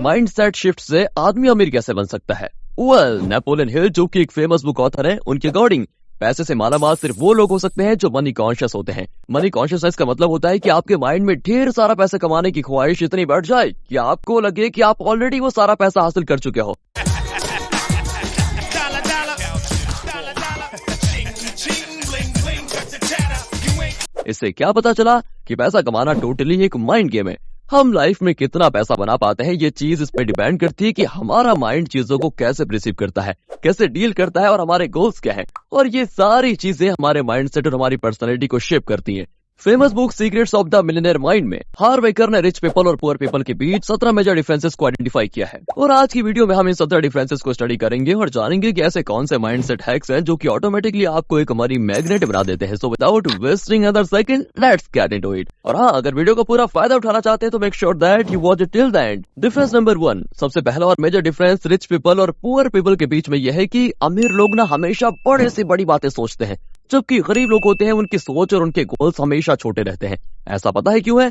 Mindset shift से आदमी अमीर कैसे बन सकता है? नेपोलियन हिल, जो कि एक फेमस बुक ऑथर है, उनके अकॉर्डिंग पैसे से मालामाल सिर्फ वो लोग हो सकते हैं जो मनी कॉन्शियस होते हैं। मनी कॉन्शियसनेस का मतलब होता है कि आपके माइंड में ढेर सारा पैसा कमाने की ख्वाहिश इतनी बढ़ जाए कि आपको लगे कि आप ऑलरेडी वो सारा पैसा हासिल कर चुके हो। इससे क्या पता चला कि पैसा कमाना टोटली एक माइंड गेम है। हम लाइफ में कितना पैसा बना पाते हैं, ये चीज इस पे डिपेंड करती है कि हमारा माइंड चीजों को कैसे रिसीव करता है, कैसे डील करता है और हमारे गोल्स क्या हैं। और ये सारी चीजें हमारे माइंडसेट और हमारी पर्सनैलिटी को शेप करती हैं। Famous book secrets of the millionaire mind में हार्वेकर ने रिच पीपल और पुअर पीपल के बीच 17 मेजर डिफरेंसेस को आइडेंटिफाई किया है। और आज की वीडियो में हम इन 17 डिफरेंसेस को स्टडी करेंगे और जानेंगे कि ऐसे कौन से माइंडसेट हैक्स हैं जो कि ऑटोमेटिकली आपको एक मनी मैग्नेट बना देते हैं। So without wasting other second, let's get into it. और हाँ, अगर वीडियो को पूरा फायदा उठाना चाहते हैं तो make sure that you watch it till the end. Difference number 1, सबसे पहला और मेजर डिफरेंस रिच पीपल और पुअर पीपल के बीच में यह है कि अमीर लोग ना हमेशा बड़े से बड़ी बातें सोचते हैं, जबकि गरीब लोग होते हैं उनकी सोच और उनके गोल्स हमेशा छोटे रहते हैं। ऐसा पता है क्यों है?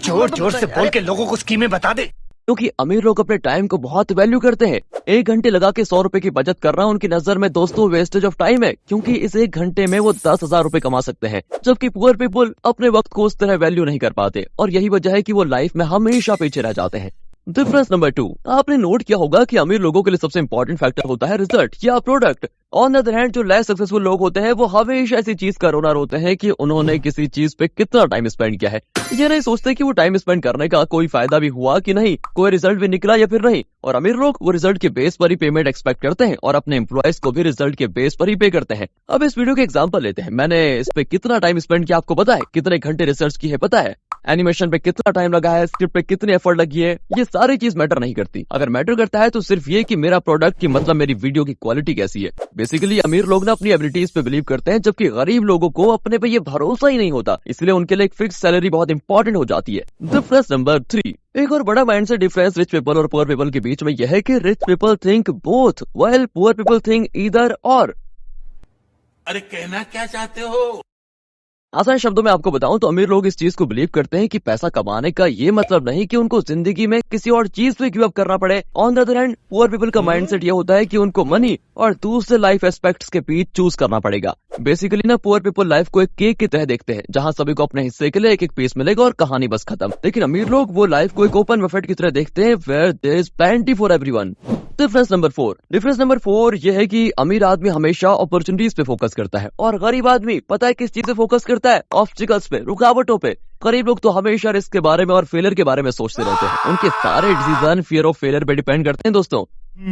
जोर जोर से बोल के लोगों को स्कीमें बता दे। क्योंकि अमीर लोग अपने टाइम को बहुत वैल्यू करते हैं। 1 घंटे लगा के 100 रुपए की बचत करना उनकी नजर में दोस्तों वेस्टेज ऑफ टाइम है, क्योंकि इस 1 घंटे में वो 10,000 रुपए कमा सकते हैं। जबकि पुअर पीपल अपने वक्त को उस तरह वैल्यू नहीं कर पाते और यही वजह है कि वो लाइफ में हमेशा पीछे रह जाते हैं। डिफरेंस नंबर 2, आपने नोट किया होगा कि अमीर लोगों के लिए सबसे इंपॉर्टेंट फैक्टर होता है रिजल्ट या product. On the other hand, जो लेस सक्सेसफुल लोग होते हैं वो हमेशा ऐसी चीज का रोना रोते हैं कि उन्होंने किसी चीज पे कितना टाइम स्पेंड किया है। ये नहीं सोचते कि वो टाइम स्पेंड करने का कोई फायदा भी हुआ कि नहीं, कोई रिजल्ट भी निकला या फिर नहीं। और अमीर लोग वो रिजल्ट के बेस पर ही पेमेंट एक्सपेक्ट करते हैं और अपने एम्प्लॉयज को भी रिजल्ट के बेस पर ही पे करते हैं। अब इस वीडियो के एग्जांपल लेते हैं। मैंने इस पे कितना टाइम स्पेंड किया आपको पता है? कितने घंटे रिसर्च की है पता है? एनिमेशन पे कितना टाइम लगा है? स्क्रिप्ट पे कितनी एफर्ट लगी है? ये सारी चीज मैटर नहीं करती। अगर मैटर करता है तो सिर्फ ये कि मेरा प्रोडक्ट की मतलब मेरी वीडियो की क्वालिटी कैसी है। बेसिकली अमीर लोग ना अपनी एबिलिटीज पे बिलीव करते हैं, जबकि गरीब लोगों को अपने पे ये भरोसा ही नहीं होता, इसलिए उनके लिए एक फिक्स सैलरी बहुत इंपॉर्टेंट हो जाती है। डिफरेंस नंबर 3, एक और बड़ा माइंडसेट डिफरेंस रिच पीपल और पुअर पीपल के बीच में यह है कि rich people think both while poor people think either और। अरे कहना क्या चाहते हो? आसान शब्दों में आपको बताऊं तो अमीर लोग इस चीज को बिलीव करते हैं कि पैसा कमाने का ये मतलब नहीं कि उनको जिंदगी में किसी और चीज पे गिव अप करना पड़े। On the other hand, poor people का माइंडसेट ये होता है कि उनको मनी और दूसरे लाइफ एस्पेक्ट्स के बीच चूज करना पड़ेगा। बेसिकली ना पुअर पीपल लाइफ को एक केक की तरह देखते हैं, जहां सभी को अपने हिस्से के लिए एक एक पीस मिलेगा और कहानी बस खत्म। लेकिन अमीर लोग वो लाइफ को एक ओपन बफेट की तरह देखते हैं, where there is plenty for everyone. Difference number 4 ये है कि अमीर आदमी हमेशा अपॉर्चुनिटीज पे फोकस करता है और गरीब आदमी पता है किस चीज पे फोकस करता है? ऑब्स्टिकल्स पे, रुकावटों पे। गरीब लोग तो हमेशा रिस्क के बारे में और फेलियर के बारे में सोचते रहते हैं। उनके सारे डिसीजन फियर ऑफ फेलियर पे डिपेंड करते हैं दोस्तों।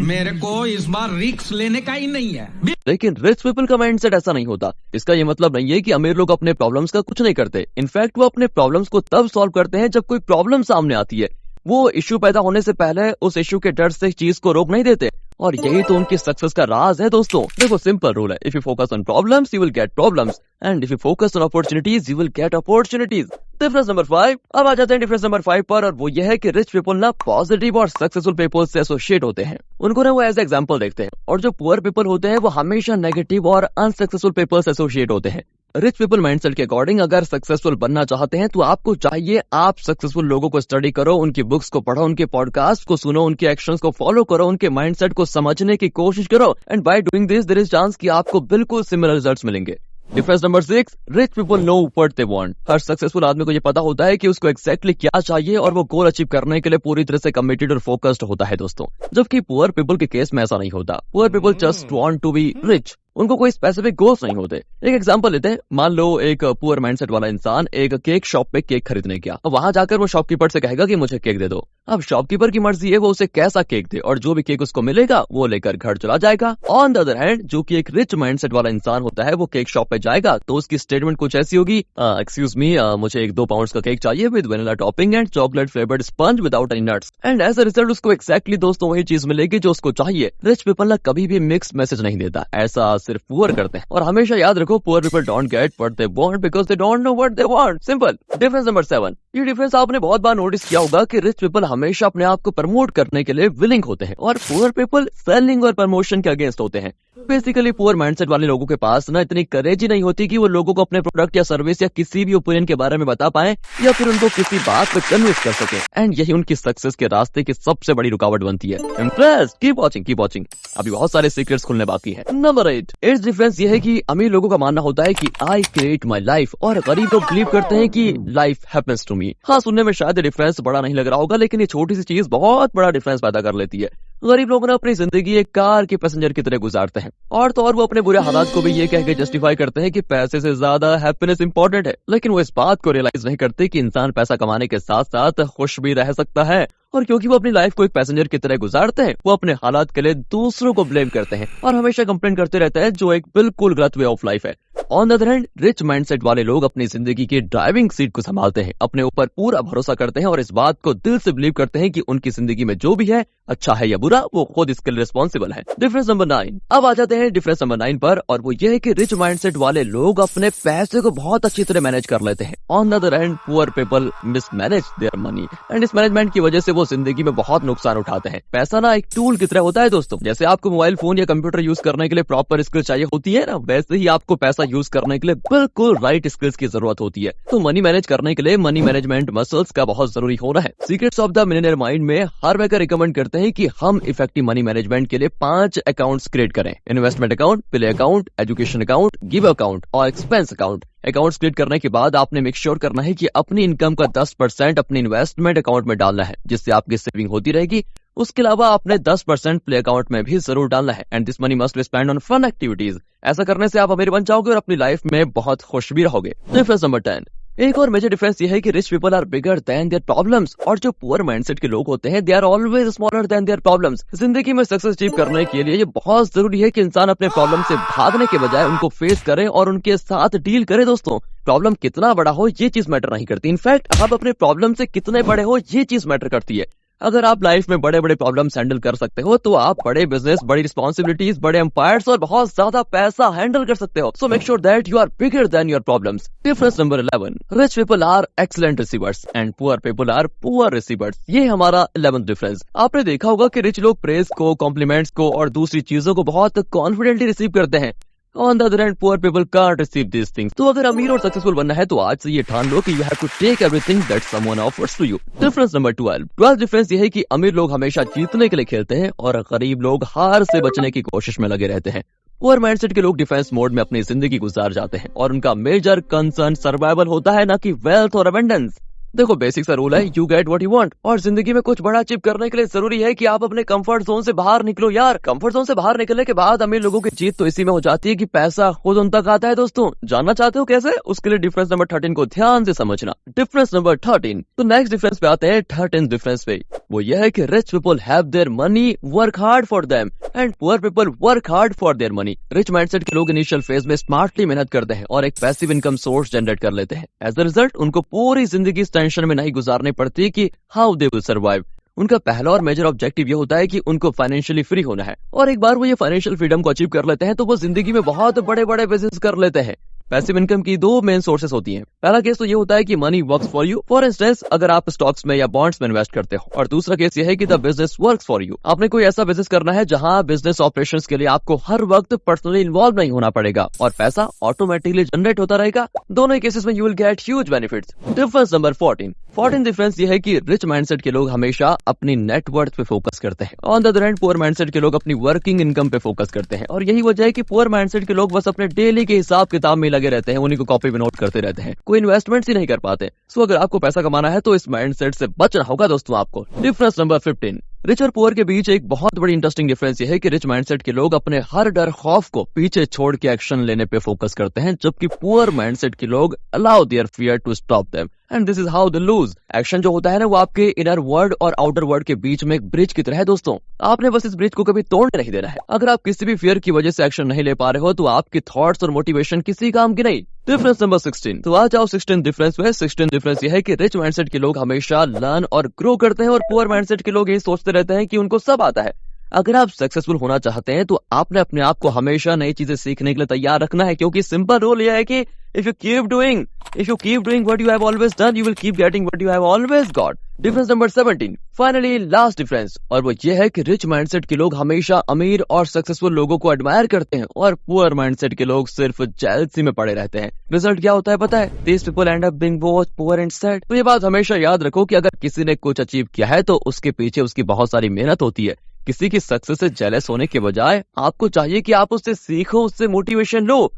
मेरे को इस बार रिस्क लेने का ही नहीं है। लेकिन रिच पीपल का माइंडसेट ऐसा नहीं होता। इसका ये मतलब नहीं है कि अमीर लोग अपने प्रॉब्लम्स का कुछ नहीं करते। इनफैक्ट वो अपने प्रॉब्लम्स को तब सॉल्व करते हैं जब कोई प्रॉब्लम सामने आती है। वो इश्यू पैदा होने से पहले उस इश्यू के डर से चीज को रोक नहीं देते, और यही तो उनकी सक्सेस का राज है दोस्तों। देखो, सिंपल रूल है, if you focus on problems you will get problems, and if you focus on opportunities you will get opportunities. Difference number 5, अब आ जाते हैं डिफरेंस नंबर 5 पर, और वो ये है कि रिच पीपल ना पॉजिटिव और सक्सेसफुल पीपल से एसोसिएट होते हैं। उनको ना वो एज एग्जाम्पल देखते हैं, और जो पुअर पीपल होते हैं वो हमेशा नेगेटिव और अनसक्सेसफुल पीपल से एसोसिएट होते हैं। रिच पीपल माइंडसेट के अकॉर्डिंग अगर सक्सेसफुल बनना चाहते हैं तो आपको चाहिए आप सक्सेसफुल लोगों को स्टडी करो, उनकी बुक्स को पढ़ो, उनके पॉडकास्ट को सुनो, उनके एक्शंस को फॉलो करो, उनके माइंडसेट को समझने की कोशिश करो, and by doing this there is chance कि आपको बिल्कुल सिमिलर रिजल्ट्स मिलेंगे। Difference number 6, rich people know what they want. हर सक्सेसफुल आदमी को ये पता होता है कि उसको एग्जैक्टली क्या चाहिए और वो गोल अचीव करने के लिए पूरी तरह से कमिटेड और फोकस्ड होता है दोस्तों। जबकि पुअर पीपल के केस में ऐसा नहीं होता। Poor people just want to be rich, उनको कोई स्पेसिफिक गोल्स नहीं होते। एक एग्जांपल लेते हैं। मान लो एक पुअर माइंडसेट वाला इंसान एक केक शॉप पे केक खरीदने गया। वहां जाकर वो शॉपकीपर से कहेगा कि मुझे केक दे दो। अब शॉपकीपर की मर्जी है वो उसे कैसा केक दे, और जो भी केक उसको मिलेगा वो लेकर घर चला जाएगा। ऑन द अदर हैंड, जो कि एक रिच माइंडसेट वाला इंसान होता है, वो केक शॉप पे जाएगा तो उसकी स्टेटमेंट कुछ ऐसी होगी, एक्सक्यूज मी, मुझे एक 2 पाउंड का केक चाहिए with vanilla topping and chocolate flavoured sponge without any nuts. And as a result उसको एक्जैक्टली दोस्तों वही चीज मिलेगी जो उसको चाहिए। रिच पीपल ना कभी भी मिक्स मैसेज नहीं देता, ऐसा सिर्फ पुअर करते हैं। और हमेशा याद रखो, poor people don't get what they want because they don't know what they want. Simple. Difference number 7, ये डिफरेंस आपने बहुत बार नोटिस किया होगा कि रिच पीपल हमेशा अपने आप को प्रमोट करने के लिए विलिंग होते हैं और पुअर पीपल सेलिंग और प्रमोशन के अगेंस्ट होते हैं। बेसिकली पुअर माइंडसेट वाले लोगों के पास ना इतनी करेज ही नहीं होती कि वो लोगों को अपने प्रोडक्ट या सर्विस या किसी भी ओपिनियन के बारे में बता पाए या फिर उनको किसी बात पे कन्विंस कर सके, एंड यही उनकी सक्सेस के रास्ते की सबसे बड़ी रुकावट बनती है। इम्प्रेस्ड? कीप वाचिंग, अभी बहुत सारे सीक्रेट्स खुलने बाकी है। नंबर 8, इट्स डिफरेंस ये है कि अमीर लोगों का मानना होता है कि आई क्रिएट माई लाइफ, और गरीब लोग बिलीव करते हैं कि लाइफ हैपेंस टू मी। हाँ, सुनने में शायद डिफरेंस बड़ा नहीं लग रहा होगा, लेकिन ये छोटी सी चीज बहुत बड़ा डिफरेंस पैदा कर लेती है। गरीब लोग ना अपनी जिंदगी एक कार के पैसेंजर की तरह गुजारते हैं, और तो और वो अपने बुरे हालात को भी ये कह के जस्टिफाई करते हैं कि पैसे से ज्यादा हैप्पीनेस इंपॉर्टेंट है। लेकिन वो इस बात को रियलाइज नहीं करते कि इंसान पैसा कमाने के साथ साथ खुश भी रह सकता है, और क्योंकि वो अपनी लाइफ को एक पैसेंजर की तरह गुजारते हैं, वो अपने हालात के लिए दूसरों को ब्लेम करते हैं और हमेशा कंप्लेन करते रहते हैं, जो एक बिल्कुल गलत वे ऑफ लाइफ है। On the other hand, rich mindset वाले लोग अपनी जिंदगी की ड्राइविंग सीट को संभालते हैं, अपने ऊपर पूरा भरोसा करते हैं और इस बात को दिल से बिलीव करते हैं कि उनकी जिंदगी में जो भी है, अच्छा है या बुरा, वो खुद इसके लिए रिस्पॉन्सिबल है। Difference number 9। अब आ जाते हैं डिफरेंस नंबर 9 पर, और वो ये है कि रिच माइंडसेट वाले लोग अपने पैसे को बहुत अच्छी तरह मैनेज कर लेते हैं। On the other hand, poor people mismanage their money, and इस मैनेजमेंट की वजह से वो जिंदगी में बहुत नुकसान उठाते हैं। पैसा ना एक टूल की तरह होता है दोस्तों। जैसे आपको मोबाइल फोन या कंप्यूटर यूज करने के लिए प्रॉपर स्किल चाहिए होती है ना, वैसे ही आपको पैसा यूज करने के लिए बिल्कुल राइट स्किल्स की जरूरत होती है। तो मनी मैनेज करने के लिए मनी मैनेजमेंट मसल्स का बहुत जरूरी होना है। Secrets of the millionaire mind में हर मेकर रिकमेंड करते हैं कि हम इफेक्टिव मनी मैनेजमेंट के लिए 5 अकाउंट्स क्रिएट करें: investment account, play account, education account, give account और एक्सपेंस अकाउंट। अकाउंट्स क्रिएट करने के बाद आपने मेक श्योर करना है कि अपनी इनकम का 10% अपने इन्वेस्टमेंट अकाउंट में डालना है, जिससे आपकी सेविंग होती रहेगी। उसके अलावा आपने 10% प्ले अकाउंट में भी जरूर डालना है, and this money must be spend on fun activities. ऐसा करने से आप अमीर बन जाओगे और अपनी लाइफ में बहुत खुश भी रहोगे। Difference number 10। एक और मेजर डिफरेंस ये है कि rich people are bigger than their problems, और जो पुअर माइंडसेट के लोग होते हैं, they are always smaller than their problems. जिंदगी में सक्सेस अचीव करने के लिए ये बहुत जरूरी है कि इंसान अपने प्रॉब्लम से भागने के बजाय उनको फेस करे और उनके साथ डील करे। दोस्तों, प्रॉब्लम कितना बड़ा हो ये चीज मैटर नहीं करती, इनफैक्ट आप अपने प्रॉब्लम से कितने बड़े हो ये चीज मैटर करती है। अगर आप लाइफ में बड़े बड़े प्रॉब्लम्स हैंडल कर सकते हो, तो आप बड़े बिजनेस, बड़ी रिस्पॉन्सिबिलिटीज, बड़े एम्पायर्स और बहुत ज्यादा पैसा हैंडल कर सकते हो। So make sure that you are bigger than your problems. Difference number 11। Rich people are excellent receivers and poor people are poor receivers. ये हमारा 11th डिफरेंस। आपने देखा होगा कि रिच लोग प्रेज को, कॉम्प्लीमेंट्स को और दूसरी चीजों को बहुत कॉन्फिडेंटली रिसीव करते हैं। On the other hand, poor people can't receive this things. तो अगर अमीर और सक्सेसफुल बनना है, तो आज से ये ठान लो कि you have to take everything that someone offers to you. Difference number 12। 12th difference ये है कि अमीर लोग हमेशा जीतने के लिए खेलते हैं और गरीब लोग हार से बचने की कोशिश में लगे रहते हैं। पुअर माइंडसेट के लोग डिफेंस मोड में अपनी जिंदगी गुजार जाते हैं और उनका मेजर कंसर्न सर्वाइवल होता है, ना कि वेल्थ और अबंडेंस। देखो, बेसिक सा रूल है, you get what you want, और जिंदगी में कुछ बड़ा अचीव करने के लिए जरूरी है कि आप अपने कंफर्ट जोन से बाहर निकलो यार। कंफर्ट जोन से बाहर निकलने के बाद अमीर लोगों की जीत तो इसी में हो जाती है कि पैसा खुद उन तक आता है। दोस्तों, जानना चाहते हो कैसे? उसके लिए डिफरेंस नंबर 13 को ध्यान से समझना। Difference number 13। तो नेक्स्ट डिफरेंस पे आते हैं, 13th डिफरेंस पे। वो यह है कि rich people have their money work hard for them and poor people work hard for their money. Rich mindset के लोग इनिशियल फेज में स्मार्टली मेहनत करते हैं और एक पैसिव इनकम सोर्स जनरेट कर लेते हैं। एज अ रिजल्ट, उनको पूरी जिंदगी इस टेंशन में नहीं गुजारनी पड़ती कि हाउ दे विल सर्वाइव। उनका पहला और मेजर ऑब्जेक्टिव ये होता है कि उनको फाइनेंशियली फ्री होना है, और एक बार वो ये फाइनेंशियल फ्रीडम को अचीव कर लेते हैं, तो वो जिंदगी में बहुत बड़े बड़े बिजनेस कर लेते हैं। पैसिव इनकम की 2 मेन सोर्सेस होती हैं। पहला केस तो ये होता है कि money works for you. For instance, अगर आप स्टॉक्स में या बॉन्ड्स में इन्वेस्ट करते हो, और दूसरा केस ये है कि the business works for you. आपने कोई ऐसा बिजनेस करना है जहां बिजनेस ऑपरेशंस के लिए आपको हर वक्त पर्सनली इन्वॉल्व नहीं होना पड़ेगा और पैसा ऑटोमेटिकली जनरेट होता रहेगा। दोनों केसेस में you will get huge benefits. Difference number 14। 14 difference ये है कि रिच माइंडसेट के लोग हमेशा अपनी नेटवर्थ पे फोकस करते हैं। On the other hand, poor mindset के लोग अपनी वर्किंग इनकम पे फोकस करते हैं, और यही वजह है कि पुअर माइंडसेट के लोग बस अपने डेली के हिसाब किताब में लगे रहते हैं, उन्हीं को कॉपी में नोट करते रहते हैं, कोई इन्वेस्टमेंट्स ही नहीं कर पाते। सो अगर आपको पैसा कमाना है, तो इस माइंडसेट से बचना होगा दोस्तों आपको। Difference number 15। रिच और पुअर के बीच एक बहुत बड़ी इंटरेस्टिंग डिफरेंस ये है कि रिच माइंडसेट के लोग अपने हर डर खौफ को पीछे छोड़ के एक्शन लेने पे फोकस करते हैं, जबकि पुअर माइंडसेट के लोग allow their fear to stop them, and this is how they lose. Action जो होता है ना, वो आपके इनर वर्ल्ड और आउटर वर्ल्ड के बीच में एक ब्रिज की तरह है दोस्तों। आपने बस इस ब्रिज को कभी तोड़ने नहीं देना है। अगर आप किसी भी फियर की वजह से एक्शन नहीं ले पा रहे हो, तो आपकी थॉट्स और मोटिवेशन किसी काम की नहीं। Difference number 16। तो आ जाओ 16 डिफरेंस में। 16 डिफरेंस ये है कि रिच माइंडसेट के लोग हमेशा लर्न और ग्रो करते हैं, और पुअर माइंडसेट के लोग यही सोचते रहते हैं कि उनको सब आता है। अगर आप सक्सेसफुल होना चाहते हैं, तो आपने अपने आप को हमेशा नई चीजें सीखने के लिए तैयार रखना है, क्योंकि सिंपल रूल यह है कि if you keep doing If you keep doing what you have always done, you will keep getting what you have always got. Difference number 17, finally last difference, और वो ये है कि रिच माइंडसेट के लोग हमेशा अमीर और सक्सेसफुल लोगों को एडमायर करते हैं और पुअर माइंडसेट के लोग सिर्फ जेलसी में पड़े रहते हैं। रिजल्ट क्या होता है पता है? These people end up being both poor and sad। तो ये बात हमेशा याद रखो कि अगर किसी ने कुछ अचीव किया है तो उसके पीछे उसकी बहुत सारी मेहनत होती है। किसी की सक्सेस से जेलस होने के बजाय आपको चाहिए कि आप उससे सीखो, उससे मोटिवेशन लो।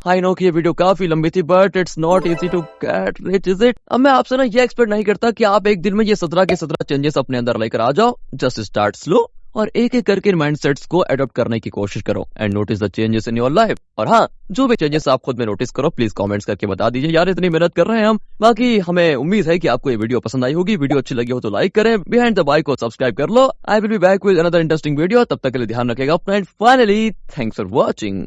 आई नो कि ये वीडियो काफी लंबी थी, but it's not easy to get rich, is it? अब मैं आपसे ना ये एक्सपेक्ट नहीं करता कि आप एक दिन में ये 17 के 17 चेंजेस अपने अंदर लेकर आ जाओ। जस्ट स्टार्ट स्लो और एक एक करके माइंडसेट्स को अडॉप्ट करने की कोशिश करो and notice the changes in your life. और हाँ, जो भी चेंजेस आप खुद में नोटिस करो प्लीज कमेंट्स करके बता दीजिए। यार इतनी मेहनत कर रहे हैं हम। बाकी हमें उम्मीद है कि आपको ये वीडियो पसंद आई होगी। वीडियो अच्छी लगी हो तो लाइक करें, बिहाइंड द बाइक को सब्सक्राइब कर लो। I will be back with another interesting video. तब तक के लिए ध्यान रखेगा अपना and finally thanks for watching.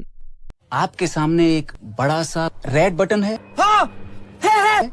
आपके सामने एक बड़ा सा रेड बटन है। हाँ, है।